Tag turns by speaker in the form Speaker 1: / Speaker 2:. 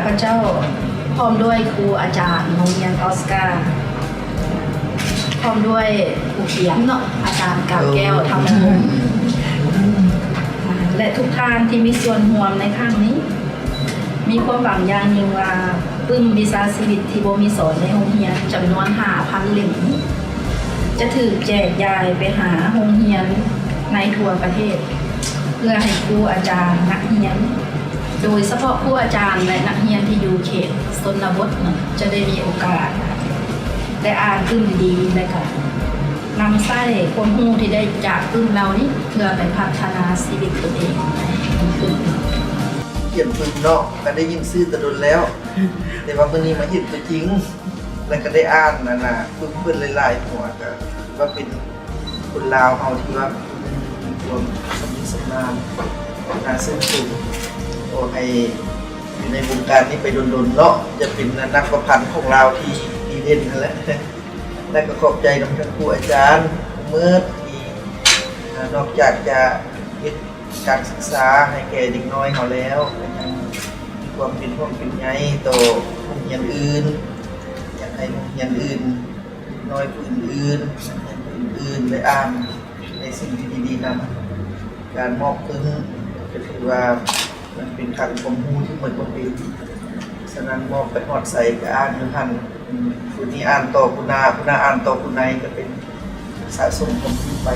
Speaker 1: พเจ้าพร้อมด้วยครูอาจารย์โรงเรียนออสการ์พร้อมด้วยครูเขียนเนาะอาจารย์กาบแก้วธรรมวงศ์และทุกท่านที่มีส่วนร่วมในครั้งนี้มีความหวังอย่างยิ่งว่าปึ้มวิชาชีวิตที่บ่มีสอนในโรงเรียนจำนวน 5,000 เล่มจะถูกแจกจ่ายไปหาโรงเรียนในทั่วประเทศเพื่อให้ครูอาจารย์นักเรียนโดยเฉพาะครูอาจารย์และนักเรียนที่อยู่เขตชนบทจะได้มีโอกาสได้อ่านปึ้มดีและก็นำใช้ความรู้ที่ได้จากปึ้มเรานี้เพื่อไปพัฒนาชีวิตตัวเอง
Speaker 2: เขียนปึ้มเนาะก็ได้ยินชื่อตะดนแล้วแต่ว่ามื้อนี้มาเห็นตัวจริงแล้วก็ได้อ่านนั่นน่ะปึ้มเพิ่นหลายๆหัวก็ว่าเป็นคนลาวเฮาที่ว่ามีความสมบูรณ์สมบูรณ์น่าชื่นชมโอ้ให้อยู่ในวงการนี้ไปดนๆเนาะจะเป็นนักประพันธ์ของเราที่ดีเด่นนั่นแหละและก็ขอบใจน้องท่านครูอาจารย์เมื่อที่นอกจากจะเฮ็ดการศึกษาให้แก่เด็กน้อยเขาแล้วยังมีความเป็นห่วงเป็นใยต่อโรงเรียนอื่นอยากให้โรงเรียนอื่นน้อยผู้อื่นอื่นได้อ่านในสิ่งที่ดีๆนำการมอบทุนก็ถือว่ามันเป็นการความรู้ที่เหมือนกับเป็นฉะนั้นมอบไปฮอดใส่ก็อ่านอยู่หั่นผู้นี้อ่านต่อผู้นาอ่านต่อผู้ในก็เป็นสะสมความรู้ไป